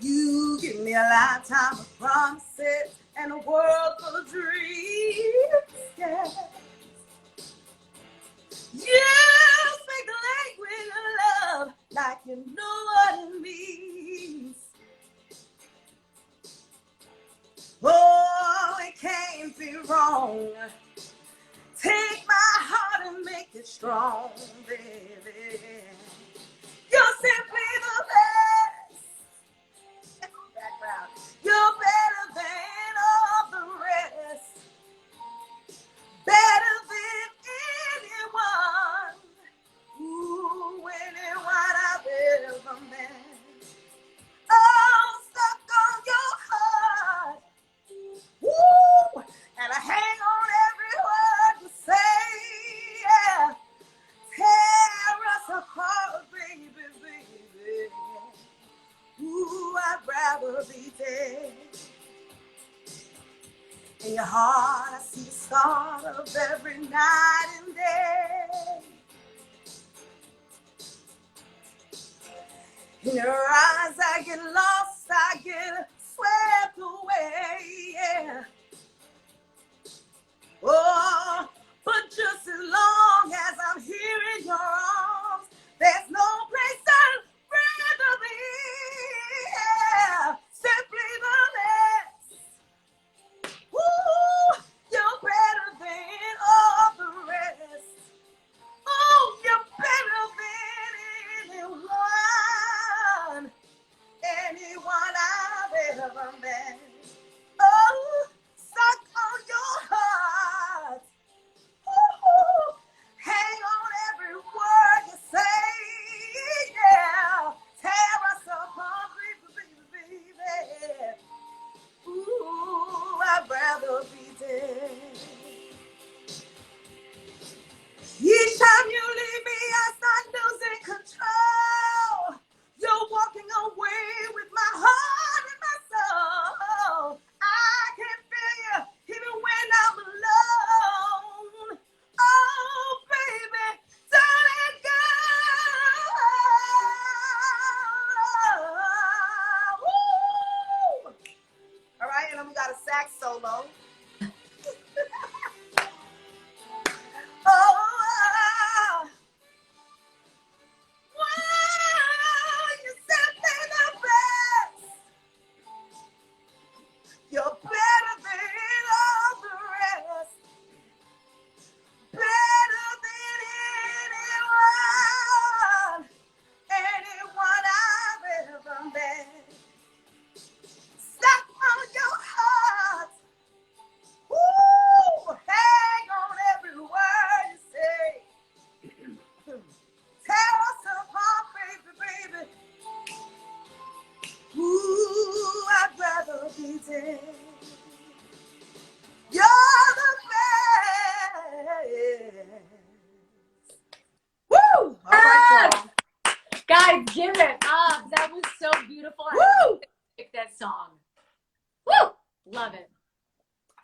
You give me a lifetime of promises and a world full of dreams. Yeah. You speak the language of love like you know what it means. Oh, it can't be wrong. Take my heart and make it strong, baby. You're simply the best. Background. You're better than all the rest. Better than anyone. Ooh, anyone I've ever met. Oh, stuck on your heart. Woo! And I hang on every word you say. Yeah. Tear us apart, baby, baby. Ooh, I'd rather be dead. In your heart, I see the start of every night and day. In your eyes, I get lost, I get swept away, yeah. Oh, but just as long as I'm here in your arms, there's no place I'd rather be, yeah. Simply the best. Woo, you're better than all the rest. Oh, you're better than anyone, anyone I've ever met. Oh, stuck on your heart. Ooh, hang on every word you say, yeah. Tear us apart, baby, baby. Ooh, I'd rather be dead. Each time you leave me, I start losing control. You're walking away with my heart and my soul. I can feel you even when I'm alone. Oh, baby, don't let go. Woo! All right, and then we got a sax solo. Oh, wow, you're simply the best. You're better than all the rest. Better than anyone I've ever met. Stop on your heart. Woo! Hang on every word you say. Tear us apart, baby, baby. Ooh, I'd rather be dead. You're the best. Woo! All right, y'all. Guys, give it up. That was so beautiful. Woo! I picked that song. Woo! Love it.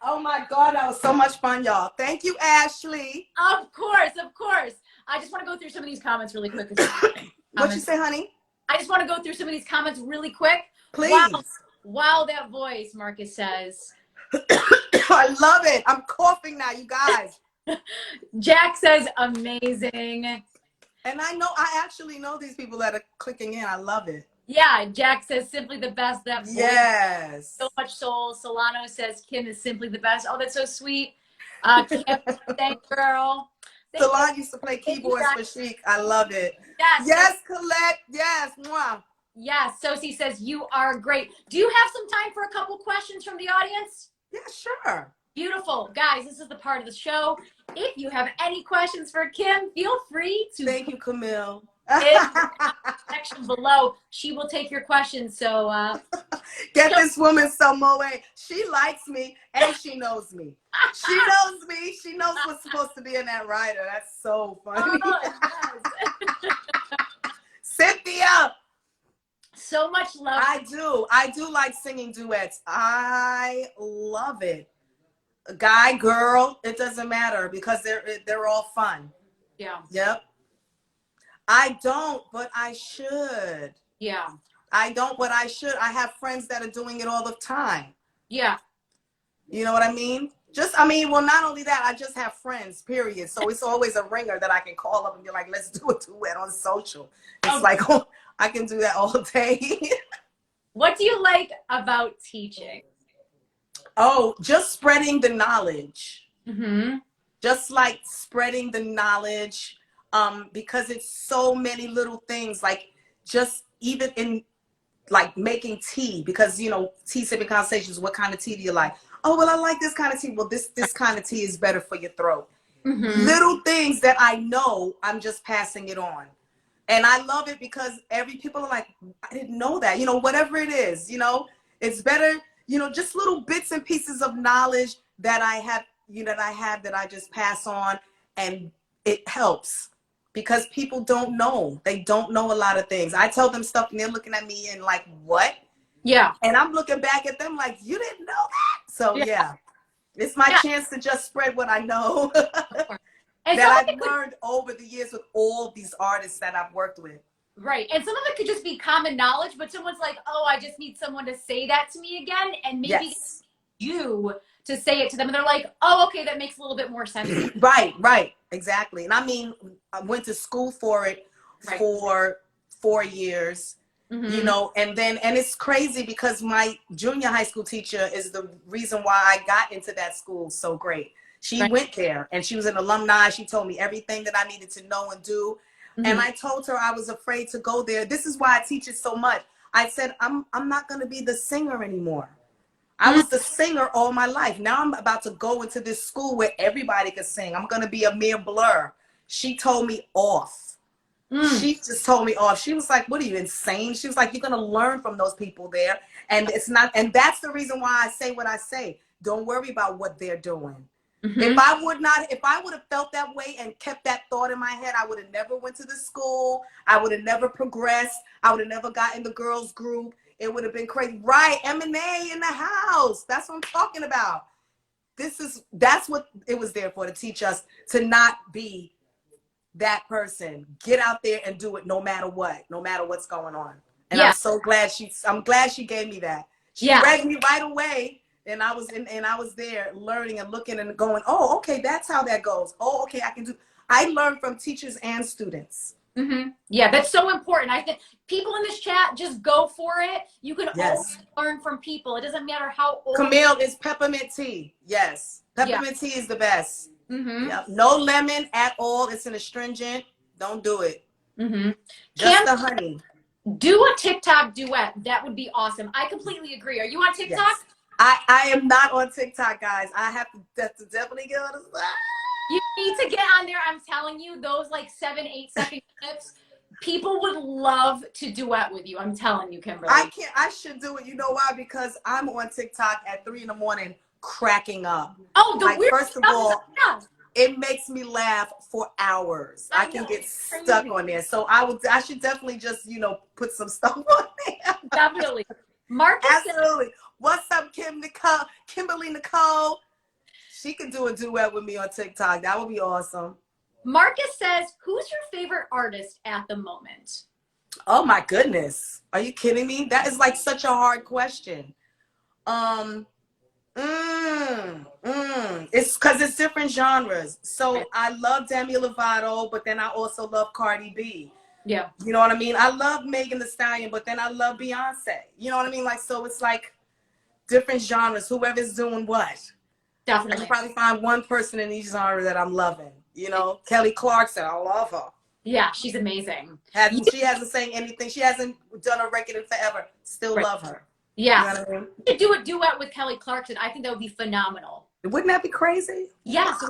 Oh my God, that was so much fun, y'all. Thank you, Ashley. Of course, of course. I just want to go through some of these comments really quick. What you say, honey? I just want to go through some of these comments really quick. Please. Wow, that voice, Marcus says. I love it. I'm coughing now, you guys. Jack says, amazing. And I actually know these people that are clicking in. I love it. Yeah, Jack says, simply the best. That voice. Yes. So much soul. Solano says, Kim is simply the best. Oh, that's so sweet. Kim, thank girl. Solano used to play keyboards for Chic. I love it. Yes. Yes, Colette. Yes. Mwah. Yes. Sosie says, you are great. Do you have some time for a couple questions from the audience? Yeah, sure. Beautiful. Guys, this is the part of the show. If you have any questions for Kim, feel free to. Thank you, Camille. Section below. She will take your questions. So get this woman some moe. She likes me and she knows me. She knows me. She knows what's supposed to be in that rider. That's so funny. Oh, yes. Cynthia. much love. I do like singing duets. I love it. Guy, girl, it doesn't matter because they're all fun. Yeah. Yep. I don't, but I should. Yeah. I don't, but I should. I have friends that are doing it all the time. Yeah. You know what I mean? Well, not only that, I just have friends, period. So it's always a ringer that I can call up and be like, let's do a duet on social. It's like, oh, I can do that all day. What do you like about teaching? Oh, just spreading the knowledge. Mm-hmm. Just like spreading the knowledge, because it's so many little things, like just even in like making tea, because tea sipping conversations, what kind of tea do you like? Oh, well, I like this kind of tea. Well, this kind of tea is better for your throat. Mm-hmm. Little things that I know, I'm just passing it on. And I love it because people are like, I didn't know that. Whatever it is, it's better, just little bits and pieces of knowledge that I have, that I just pass on, and it helps because people don't know. They don't know a lot of things. I tell them stuff and they're looking at me and like, what? Yeah. And I'm looking back at them like, you didn't know that? So yeah, it's my chance to just spread what I know and that I've learned over the years with all these artists that I've worked with. Right. And some of it could just be common knowledge, but someone's like, oh, I just need someone to say that to me again. And maybe you to say it to them. And they're like, oh, okay, that makes a little bit more sense. Right. Exactly. And I mean, I went to school for it for 4 years, and it's crazy because my junior high school teacher is the reason why I got into that school so great. She went there and she was an alumni. She told me everything that I needed to know and do. Mm-hmm. And I told her I was afraid to go there. This is why I teach it so much. I said, I'm not going to be the singer anymore. I was the singer all my life. Now I'm about to go into this school where everybody can sing. I'm going to be a mere blur. She told me off. She just told me off. She was like, what are you, insane? She was like, you're going to learn from those people there. And and that's the reason why I say what I say. Don't worry about what they're doing. Mm-hmm. If I would have felt that way and kept that thought in my head, I would have never went to the school. I would have never progressed. I would have never got in the girls group. It would have been crazy. Right. M&A in the house. That's what I'm talking about. That's what it was there for, to teach us to not be that person. Get out there and do it no matter what, no matter what's going on. And I'm so glad I'm glad she gave me that. She read me right away. And I was there learning and looking and going, oh, okay, that's how that goes. Oh, okay, I learned from teachers and students. Mm-hmm. Yeah, that's so important. I think people in this chat, just go for it. You can always learn from people. It doesn't matter how old. Camille, is peppermint tea. Yes, peppermint tea is the best. Mm-hmm. Yep. No lemon at all. It's an astringent. Don't do it. Mm-hmm. Just the honey. Do a TikTok duet. That would be awesome. I completely agree. Are you on TikTok? Yes. I am not on TikTok, guys. I have to definitely get on this. You need to get on there. I'm telling you, those like 7-8 second clips, people would love to duet with you. I'm telling you, Kimberly. I should do it. You know why? Because I'm on TikTok at 3 a.m. cracking up. Oh, the weird first of all, it makes me laugh for hours. I can get stuck on there. So I should definitely just, put some stuff on there. Definitely. Marcus. Absolutely. What's up, Kimberly Nicole? She could do a duet with me on TikTok. That would be awesome. Marcus says, who's your favorite artist at the moment? Oh my goodness. Are you kidding me? That is like such a hard question. It's because it's different genres. So I love Demi Lovato, but then I also love Cardi B. Yeah. You know what I mean? I love Megan Thee Stallion, but then I love Beyonce. You know what I mean? Like, so it's like different genres, whoever's doing what. Definitely. I can probably find one person in each genre that I'm loving. Kelly Clarkson, I love her. Yeah, she's amazing. She hasn't sang anything. She hasn't done a record in forever. Still love her. Yeah. You know what I mean? To do a duet with Kelly Clarkson, I think that would be phenomenal. Wouldn't that be crazy? Yes.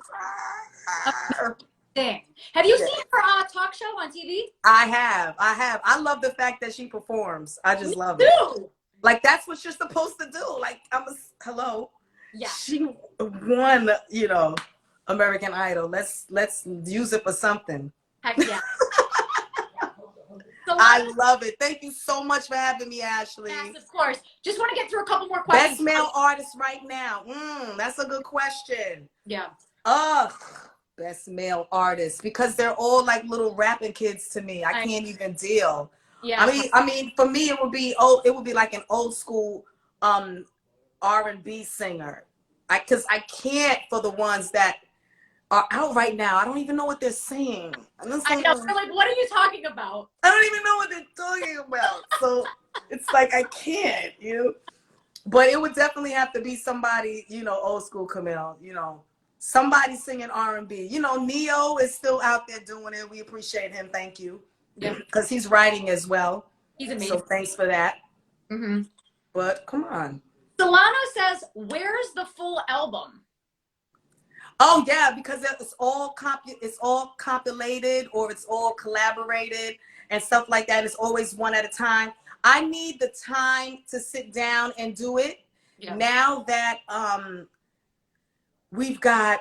Thing. Have you seen her talk show on TV? I have. I love the fact that she performs. I just love it. Like, that's what you're supposed to do. Like, hello. Yeah. She won, American Idol. Let's use it for something. Heck yeah. So I love it. Thank you so much for having me, Ashley. Yes, of course. Just want to get through a couple more questions. Best male artist right now. That's a good question. Yeah. Ugh. Best male artist, because they're all like little rapping kids to me. I can't even deal. Yeah. I mean, for me, it would be like an old school R&B singer. Because I can't for the ones that are out right now. I don't even know what they're saying. I know. We're like, what are you talking about? I don't even know what they're talking about. So it's like I can't, But it would definitely have to be somebody, old school Camille, somebody singing R&B. Neo is still out there doing it. We appreciate him. Thank you. Yeah. Because he's writing as well. He's amazing. So thanks for that. Mm-hmm. But come on. Solano says, where's the full album? Oh yeah, because it's all compilated, or it's all collaborated and stuff like that. It's always one at a time. I need the time to sit down and do it. Yeah. Now that we've got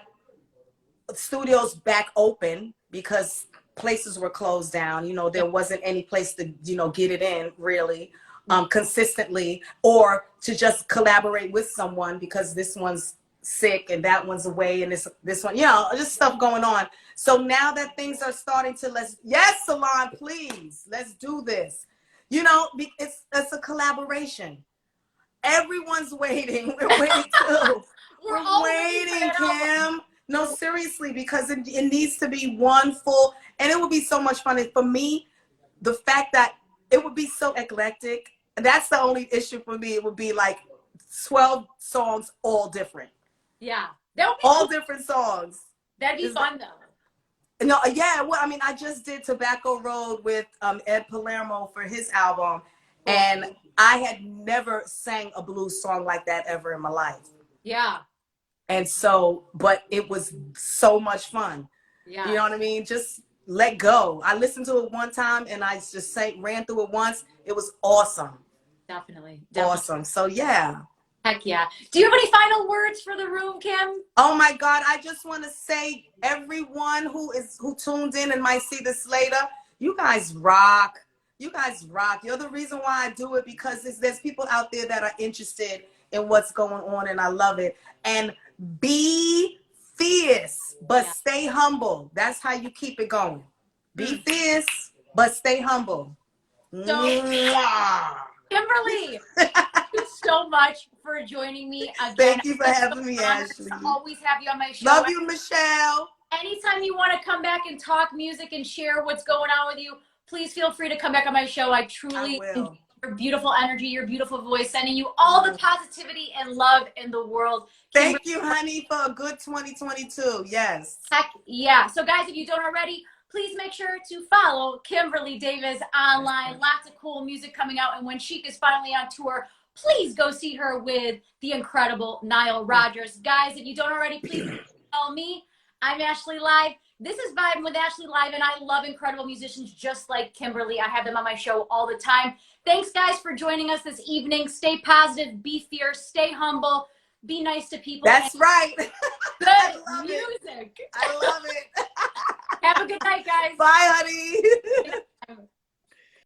studios back open, because places were closed down, there wasn't any place to get it in really consistently, or to just collaborate with someone because this one's sick and that one's away and this one, just stuff going on. So now that things are starting to yes, Salon, please, let's do this. It's a collaboration. Everyone's waiting. We're waiting too. We're waiting, Kim. No, seriously, because it needs to be one full, and it would be so much fun. And for me, the fact that it would be so eclectic, and that's the only issue for me. It would be like 12 songs, all different. Yeah. That would be all different songs. That'd be fun, though. No, yeah. Well, I mean, I just did Tobacco Road with Ed Palermo for his album, and I had never sang a blues song like that ever in my life. Yeah. And so, but it was so much fun. Yeah. You know what I mean? Just let go. I listened to it one time and I just ran through it once. It was awesome. Definitely. Awesome. So yeah. Heck yeah. Do you have any final words for the room, Kim? Oh my God. I just want to say, everyone who tuned in and might see this later, you guys rock. You guys rock. You're the reason why I do it, because there's people out there that are interested in what's going on, and I love it. And be fierce, but stay humble. That's how you keep it going. Be fierce, but stay humble. So, Kimberly, thank you so much for joining me again. Thank you for having me, Ashley. I always have you on my show. Love you, Michelle. Anytime you want to come back and talk music and share what's going on with you, please feel free to come back on my show. I truly enjoy your beautiful energy, your beautiful voice, sending you all the positivity and love in the world. Thank you, honey, for a good 2022. Yes. Heck yeah. So guys, if you don't already, please make sure to follow Kimberly Davis online. Lots of cool music coming out. And when Chic is finally on tour, please go see her with the incredible Nile Rodgers. Guys, if you don't already, please follow me. I'm Ashley Live. This is Vibin with Ashley Live, and I love incredible musicians just like Kimberly. I have them on my show all the time. Thanks, guys, for joining us this evening. Stay positive, be fierce, stay humble, be nice to people. That's right. Good music. I love it. Have a good night, guys. Bye, honey.